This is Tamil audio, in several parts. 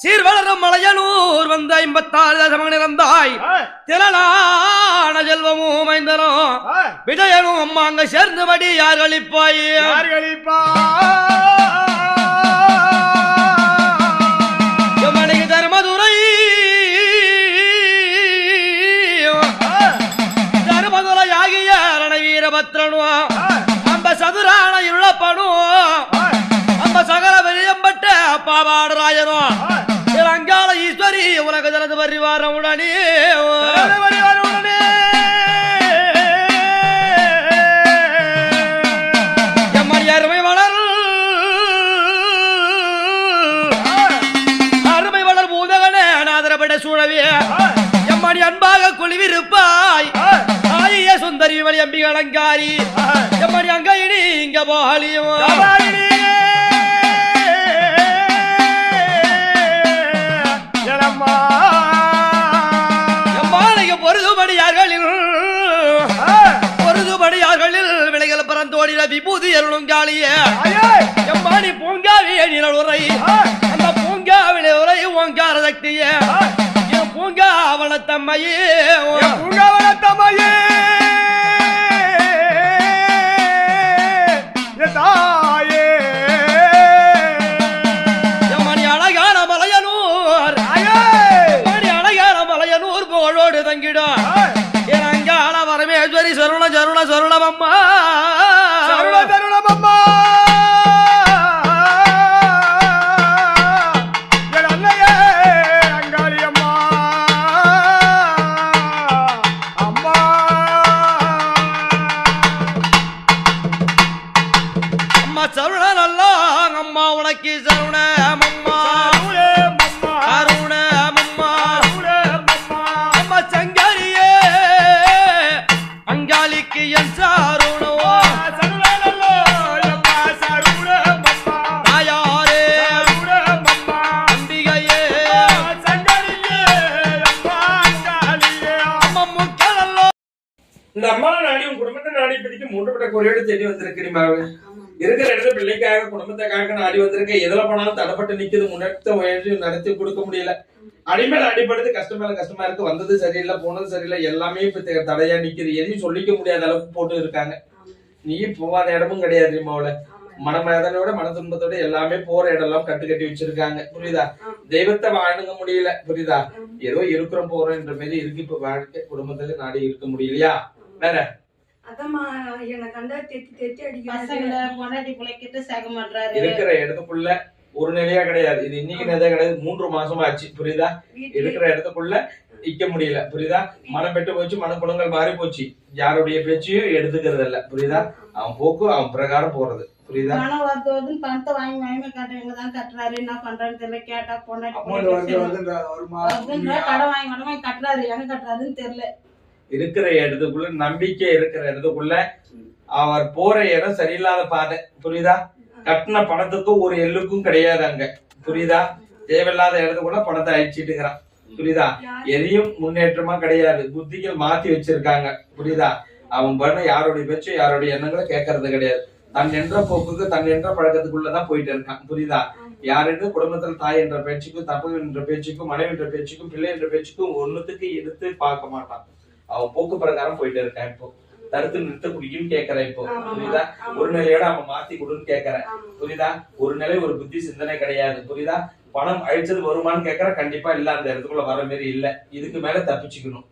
சீர்வளரும் மலையனூர் வந்த 54 தசமங்கள் இறந்தாய் திரளான செல்வமும் மைந்தனும் விஜயனும் அம்மா அங்க சேர்ந்தபடி யார் கழிப்பாய் மணிக்கு தர்மதுரை ஆகிய ரணவீரபத்ரனும் அந்த சதுரான இருளப்பனும் அந்த சகல வெளியம்பட்ட பாவாடராயனும் அங்காள ஈஸ்வரி உலக ஜனது பரிவாரம் உடனே எம்மணி அருமை வளர் பூதகனே நாதரப்பட சூழவே எம்மணி அன்பாக குளிவிருப்பாய் ஆய சுந்தரி வழி அம்பி அலங்காரி எம்மணி அங்கையினி இங்க போகலியும் பொருதுபடியார்களில் விலைகள் பரந்தோடின விபூதி அருளுங்காலிய எம்மானி பூங்காவி உரை அந்த பூங்காவிலே உரை ஓங்கார சக்திய பூங்காவனத்தம்மையே பூங்காவனத்தம்மையே தாயே எம்மணி அழகான மலையனூர் அழகான மலையனூர் போலோடு தங்கிடும் அங்காள பரமேஸ்வரி சருண சருண சருணமம்மா சருண சருணமம்மா இந்த அம்மா நாடி உன் குடும்பத்தை நாடி பத்திக்கு மூன்றுபட்ட குறையோடு தேடி வந்திருக்கிறீங்க இருக்கிற இடத்துல பிள்ளைக்காக குடும்பத்துக்காக நாடி வந்திருக்க எதுல போனாலும் தடப்பட்டு நிக்குது முன்னெடுத்த முயற்சி நடத்தி கொடுக்க முடியல அடிமேல அடிப்படுது கஷ்டமா இருக்கு வந்தது சரியில்லை போனது சரியில்லை எல்லாமே இப்ப தடையா நிக்குது எதையும் சொல்லிக்க முடியாத அளவுக்கு போட்டு இருக்காங்க நீ போகாத இடமும் கிடையாது அம்மாவுல மனமேதனோட மன துன்பத்தோட எல்லாமே போற இடம் எல்லாம் கட்டி வச்சிருக்காங்க புரியுதா தெய்வத்தை வாழங்க முடியல புரியுதா ஏதோ இருக்கிறோம் போறோம் என்ற மாதிரி இருக்கு இப்ப வாழ்க்கை குடும்பத்துல நாடி இருக்க முடியலையா வேற இருக்கிற இடத்துக்குள்ள ஒரு நிலையா கிடையாது இது இன்னைக்கு நிலையா கிடையாது 3 மாசமா ஆச்சு புரியுதா இருக்கிற இடத்துக்குள்ள நிக்க முடியல புரியுதா மனம் பெட்டு போச்சு மன குணங்கள் மாறி போச்சு யாருடைய பேச்சையும் எடுத்துக்கிறது இல்ல புரியுதா அவன் போக்கு அவன் பிரகாரம் போறது புரியுதா பணத்தை வாங்கி கட்டுறாரு என்ன பண்றான்னு தெரியல கேட்டா கடன் வாங்கி கட்டுறாரு எங்க கட்டுறாருன்னு தெரியல இருக்கிற இடத்துக்குள்ள நம்பிக்கை இருக்கிற இடத்துக்குள்ள அவர் போற இடம் சரியில்லாத பாதை புரியுதா கட்டின பணத்துக்கு ஒரு எல்லுக்கும் கிடையாது அங்க புரியுதா தேவையில்லாத இடத்துக்குள்ள பணத்தை அழிச்சிட்டு இருக்கிறான் புரியுதா எதையும் முன்னேற்றமா கிடையாது புத்திகள் மாத்தி வச்சிருக்காங்க புரியுதா அவன் பண்ண யாருடைய பேச்சும் யாருடைய எண்ணங்களை கேட்கறது கிடையாது தன் என்ற போக்குக்கு தன் என்ற பழக்கத்துக்குள்ளதான் போயிட்டு இருக்கான் புரியுதா யாருக்கு குடும்பத்துல தாய் என்ற பேச்சுக்கும் தப்பு என்ற பேச்சுக்கும் மனைவி என்ற பேச்சுக்கும் பிள்ளை என்ற பேச்சுக்கும் ஒண்ணுத்துக்கு எடுத்து பார்க்க மாட்டான் அவன் போக்கு பிரகாரம் போயிட்டு இருக்கான் இப்போ தடுத்து நிறுத்த குடிக்கும் கேட்கறேன் இப்போ புரியுதா ஒரு நிலையோட அவன் மாத்தி கொடுன்னு கேட்கறேன் புரியுதா ஒரு நிலை ஒரு புத்தி சிந்தனை கிடையாது புரியுதா பணம் அழிச்சது வருமானு கேட்கற கண்டிப்பா இல்ல அந்த இடத்துக்குள்ள வர மாதிரி இல்ல இதுக்கு மேல தப்பிச்சுக்கணும்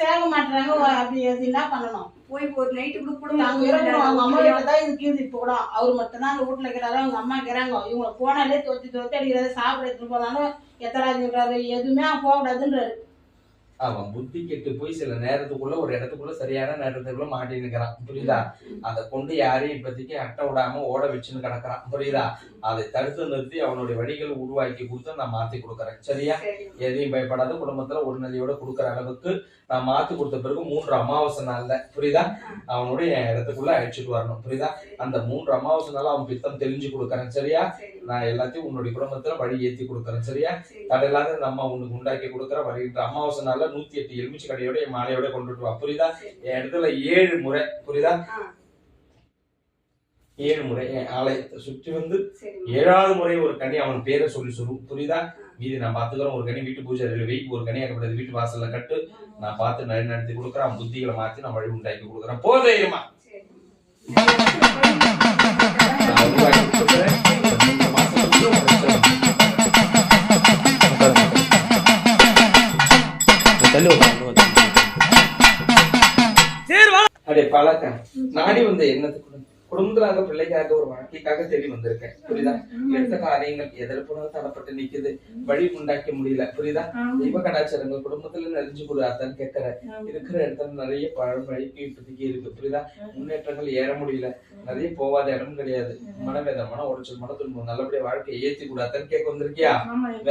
சேக மாட்டாங்க அப்படி என்ன பண்ணணும் போய் ஒரு நைட்டு கூட அவங்க அம்மா வீட்டுலதான் இருக்குது இப்ப கூட அவரு மட்டும் தான் அந்த வீட்டுல இருக்கிறாரு அவங்க அம்மா இருக்கிறாங்க இவங்களை போனாலே தொத்தி அடிக்கிறாரு சாப்பிட எடுத்துட்டு போனாலும் எத்தனாவது எதுவுமே போகக்கூடாதுன்றாரு அவன் புத்தி கெட்டு போய் சில நேரத்துக்குள்ள ஒரு இடத்துக்குள்ள சரியான நேரத்துக்குள்ள மாட்டி நிக்கிறான் புரியுதா அதை கொண்டு யாரையும் இப்போதைக்கு அட்டை விடாம ஓட வச்சுன்னு கிடக்குறான் புரியுதா அதை தடுத்து நிறுத்தி அவனுடைய வழிகள் உருவாக்கி கொடுத்து நான் மாத்தி கொடுக்குறேன் சரியா எதையும் பயப்படாத குடும்பத்துல ஒரு நிலையோட கொடுக்குற அளவுக்கு நான் மாத்தி கொடுத்த பிறகு 3 அமாவாசை நாள்ல புரியுதா அவனுடைய இடத்துக்குள்ள அழைச்சிட்டு வரணும் புரியுதா அந்த 3 அமாவாசை நாள் அவன் பித்தம் தெரிஞ்சு கொடுக்குறேன் சரியா நான் எல்லாத்தையும் உன்னுடைய குடும்பத்துல வழி ஏத்தி கொடுக்குறேன் சரியா தடையில்லாத இந்த அம்மா உனக்கு உண்டாக்கி கொடுக்குற வழி அமாவாசை நாள்ல 108 எலுமிச்சு கடையோட என் மாலையோட கொண்டுட்டு வா புரியுதா என் இடத்துல 7 முறை புரியுதா 7 முறை என் ஆலயத்தை சுற்றி வந்து 7வது முறை ஒரு கனி அவன் பேரை சொல்லி சொல்லும். புரியுதா? மீதி நான் பாத்துக்கிறேன். ஒரு கனி வீட்டு பூஜை வை, ஒரு கனி அக்கப்படுறது வீட்டு வாசல்ல கட்டு. நான் பார்த்து நடத்தி கொடுக்குறேன். புத்திகளை மாத்தி நான் வழி உண்டாக்கி கொடுக்குறேன். போதையுமா நான் உருவாக்கி கொடுக்குறேன். அடே பழக்கம் நாடி வந்த எண்ணத்துக்கு குடும்பத்திலாக பிள்ளைக்காக ஒரு வாழ்க்கைக்காக தேடி வந்திருக்கேன். புரியுதா? எடுத்த காரியங்கள் எதிர்ப்புணர்வு தடப்பட்டு நிக்குது. வழி உண்டாக்க முடியல. புரியுதா? தெய்வ கடாச்சாரங்கள் குடும்பத்துல நெறிஞ்சு கொடுத்தான்னு கேட்கற இருக்கிற இடத்துல நிறைய பழமழைக்கு இப்போதைக்கு இருக்கு. புரியுதா? முன்னேற்றங்கள் ஏற முடியல. நிறைய போகாத இடம் கிடையாது. மனவேதம், மன உடைச்சல், மன துன்பம், நல்லபடியா வாழ்க்கையை ஏத்தி கூடாதான்னு கேட்க வந்திருக்கியா?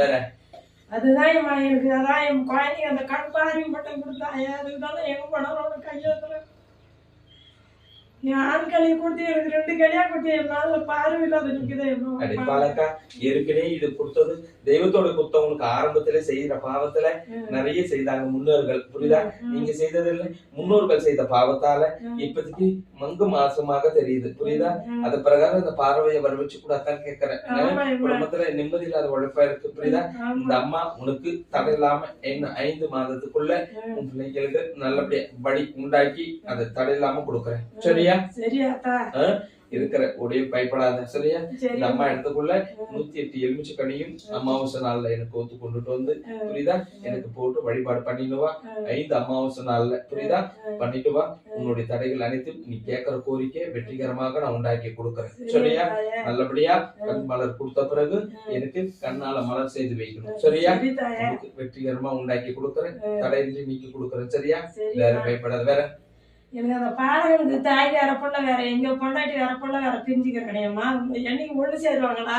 வேற அதுதான் எனக்கு அதான் என் குழந்தைங்க அந்த கண் பார்வை மட்டும் கொடுத்தாங்க. அதுதான் எங்க பணம் கையெழுத்துல என் ஆண் களியை கொடுத்து எனக்கு 2 களியா கொடுத்து என் மேல பார்வை இல்லாத நிக்குது. அடிப்பாலக்கா ஏற்கனவே இது கொடுத்தது தெய்வத்தோட குத்தவங்களுக்கு ஆரம்பத்துல செய்யற பாவத்துல நிறைய செய்தாங்க முன்னோர்கள். புரியுதா? நீங்க செய்தது இல்லை, முன்னோர்கள் செய்த பாவத்தால இப்போதைக்கு மங்கு மாசமாக தெரியுது. புரியுதா? அது பிரகாரம் இந்த பார்வையை வர வச்சு கூடாதான் கேட்கறேன். குடும்பத்துல நிம்மதி இல்லாத உழைப்பா இருக்கு. புரியுதா? இந்த அம்மா உனக்கு தடை இல்லாம என்ன 5 மாதத்துக்குள்ள உன் பிள்ளைங்களுக்கு நல்லபடியா படி உண்டாக்கி அதை தடை இல்லாம கொடுக்குறேன். சரியா? இருக்கிற உடைய பயப்படாத. சரியா? இந்த அம்மா இடத்துக்குள்ள 108 எலுமிச்சை கனியும் அமாவாசை நாள்ல எனக்கு ஒத்து கொண்டுட்டு வந்து, புரியுதா, எனக்கு போட்டு வழிபாடு பண்ணிடுவா. 5 அமாவாசை நாள்ல, புரியுதா, பண்ணிட்டு வா. உன்னுடைய தடைகள் அனைத்தும் நீ கேட்கிற கோரிக்கை வெற்றிகரமாக நான் உண்டாக்கி கொடுக்கறேன். சரியா? நல்லபடியா கண் மலர் கொடுத்த பிறகு எனக்கு கண்ணால மலர் செய்து வைக்கணும். சரியா? வெற்றிகரமா உண்டாக்கி கொடுக்கறேன். தடையின்றி நீக்கி கொடுக்கறேன். சரியா? வேற பயப்படாத. வேற எனக்கு அந்த பாடகனுக்கு தாய் வேற பொண்ண வேற எங்க பொண்டாட்டி வேற பொண்ண வேற பிரிஞ்சுக்க கிடையாமா? என்னைக்கு ஒண்ணு சேருவாங்களா?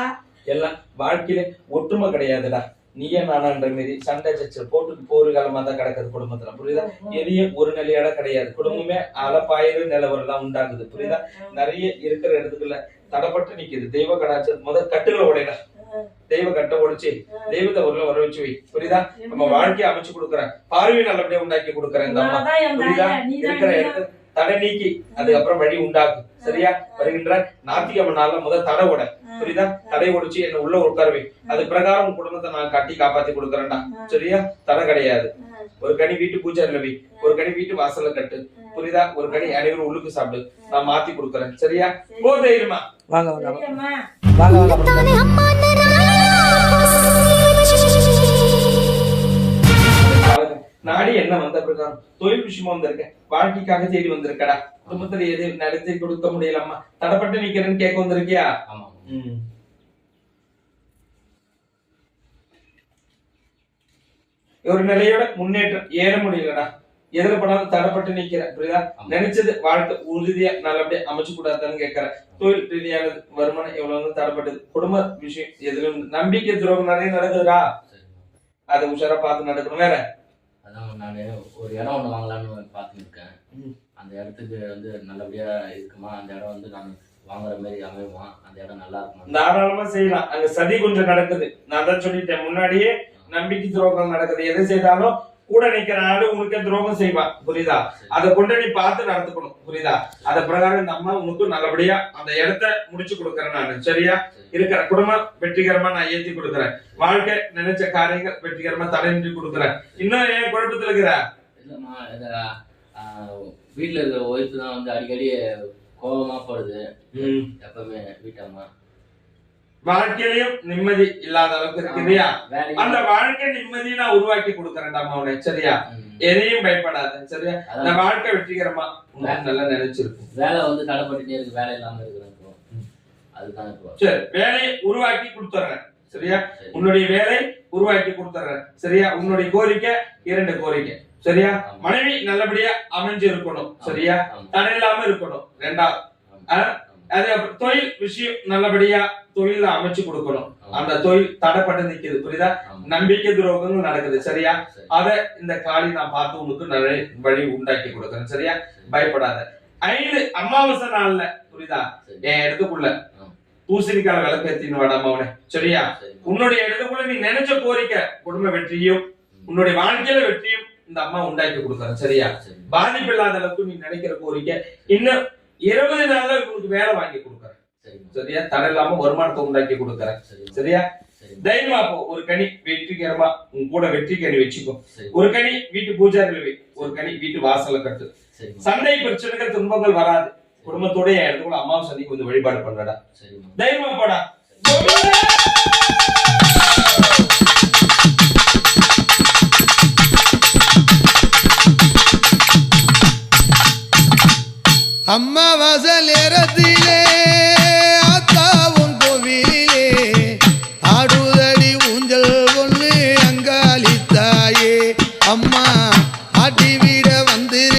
எல்லாம் வாழ்க்கையில ஒற்றுமை கிடையாதுடா. நீயே நானான்ற மாரி சண்டை சச்ச போட்டு போரு காலமா தான் கிடக்குது குடும்பத்துல. புரியுதா? எரிய ஒரு நிலையோட கிடையாது. குடும்பமே அலப்பாயிரு நிலவரம் உண்டாக்குது. புரியுதா? நிறைய இருக்கிற இடத்துக்குள்ள தடப்பட்டு நிக்குது. தெய்வ கடாச்சாரம் முதல் கட்டுகளை உடையடா. தெய்வ கட்ட உடைச்சு தெய்வத்தை ஒரு வர வச்சு வை. புரியுதா? நம்ம வாழ்க்கையை அமைச்சு கொடுக்குறேன். பார்வையை நல்லபடியா உண்டாக்கி கொடுக்குறேன். இந்த அம்மா புரியுதா? இருக்கிற இடத்துல தடை நீக்கி அதுக்கப்புறம் வழி உண்டாக்கு. சரியா? வருகின்ற ஞாயிற்றுக்கிழமை நாள்ல முதல் தடை உட. புரியுதா? தடை உடைச்சு என்ன உள்ள உட்காருவே. அது பிரகாரம் குடும்பத்தை நான் கட்டி காப்பாத்தி கொடுக்குறேன்டா. சரியா? தடை கிடையாது. ஒரு கனி வீட்டு பூஜை வை, ஒரு கனி வீட்டு வாசல்ல கட்டு. புரியுதா? ஒரு கனி அனைவரும் உள்ளுக்கு சாப்பிடு. நான் மாத்தி கொடுக்குறேன். சரியா? போதையுமா? வாங்க வாங்க வாங்க. நாடி என்ன வந்த பிரகாரம் தொழில் விஷயமா வந்திருக்க, வாழ்க்கைக்காக தேடி வந்திருக்கடா. குடும்பத்துல எது நடத்தி கொடுக்க முடியலம்மா, தடப்பட்டு நிக்கிறேன்னு கேட்க வந்திருக்கியா? ஒரு நிலையோட முன்னேற்றம் ஏற முடியலடா. எதிர்படாத தடப்பட்டு நிக்கிற. புரியுதா? நினைச்சது வாழ்க்கை உறுதியா நல்லபடியா அமைச்சு கூடாதான்னு கேட்கற. தொழில் ரீதியான வருமானம் எவ்வளவு தடப்பட்டது. குடும்ப விஷயம் எதுல நம்பிக்கை துரோகம் நிறைய நடக்குதுடா. அதை உஷாரா பார்த்து நடக்கணும். வேற அதான் நானு ஒரு இடம் ஒண்ணு வாங்கலாம்னு பாத்துருக்கேன். அந்த இடத்துக்கு நல்லபடியா இருக்குமா? அந்த இடம் நான் வாங்குற மாதிரி அமையுமா? அந்த இடம் நல்லா இருக்குமா? தாராளமா செய்யலாம். அங்க சதி கொஞ்சம் நடக்குது. நான் தான் சொல்லிட்டேன் முன்னாடியே, நம்பிக்கை துரோகம் நடக்குது. எதை செய்தாலும் கூட நிக்கிற ஆளு உனக்கு துரோகம் செய்வான். புரியுதா? அதை கொண்டு நீ பார்த்து நடத்துக்கணும். புரியுதா? அத பிரகாரம் இந்த அம்மா உனக்கு நல்லபடியா அந்த இடத்த முடிச்சு கொடுக்கறேன் நானு. சரியா? இருக்கிற குடும்பம் வெற்றிகரமா நான் ஏத்தி கொடுக்குறேன். வாழ்க்கை நினைச்ச காரியங்கள் வெற்றிகரமா தடையின்றி கொடுக்குறேன். இன்னும் ஏன் குழப்பத்துல இருக்கிற? இல்லம்மா, வீட்டுல இருக்க ஒய்ஃப் தான் அடிக்கடி கோபமா போடுது எப்பவுமே வீட்டம்மா. வாழ்க்கையிலயும் நிம்மதி இல்லாத அளவுக்கு இருக்குதியா? அந்த வாழ்க்கை நிம்மதியை நான் உருவாக்கி கொடுக்கறேன்டா அம்மாவுடைய. சரியா? எதையும் பயப்படாத. சரியா? அந்த வாழ்க்கை வெற்றிகரமா நல்லா நினைச்சிருக்கும். வேலை தடைப்பட்டுட்டே இருக்கு, வேலை இல்லாம இருக்கு. அதுதான் சரி, வேலையை உருவாக்கி கொடுத்துறேன். சரியா? உன்னுடைய வேலை உருவாக்கி கொடுத்துறேன். சரியா? உன்னுடைய கோரிக்கை 2 கோரிக்கை. சரியா? மனைவி நல்லபடியா அமைஞ்சு இருக்கணும். சரியா? தடை இல்லாம இருக்கணும். 2வது அதே தொழில் விஷயம் நல்லபடியா தொழில அமைச்சு கொடுக்கணும். அந்த தொழில் தடைப்பட்டு நிக்குது. புரியுதா? நம்பிக்கை துரோகங்கள் நடக்குது. சரியா? அத இந்த காலி நான் பார்த்து உனக்கு நிறைய வழி உண்டாக்கி கொடுக்கறேன். சரியா? பயப்படாத. 5 அமாவாசை நாள்ல, புரியுதா, என் இடத்துக்குள்ள பூசணிக்கால விளக்கேத்தின்னு வாடாம அவனை. சரியா? உன்னுடைய இடத்துக்குள்ள நீ நினைச்ச கோரிக்கை குடும்ப வெற்றியும் உன்னுடைய வாழ்க்கையில வெற்றியும் இந்த அம்மா உண்டாக்கி கொடுக்கறேன். சரியா? பாதிப்பு இல்லாத அளவுக்கு நீ நினைக்கிற கோரிக்கை இன்னும் 20 நாள்ல உங்களுக்கு வேலை வாங்கி கொடுக்கறேன். சரிம்மா சரியா? தடை இல்லாம வருமானத்தை உண்டாக்கி கொடுக்கறேன். சரிம்மா சரியா? சரிம்மா தைரியமா போ. ஒரு கனி வெற்றிகரமா உன் கூட வெற்றி கனி வச்சுக்கோ. சரி ஒரு கனி வீட்டு பூஜாரில் வை, ஒரு கனி வீட்டு வாசல்ல கட்டு. சரிம்மா சண்டை பிரச்சனைகள் துன்பங்கள் வராது. குடும்பத்தோட என் இடத்துல கூட அம்மாவை சந்திக்கு வந்து வழிபாடு பண்ணடா. சரிம்மா தைரியமா போடா. அம்மா வாசல் நேரத்திலே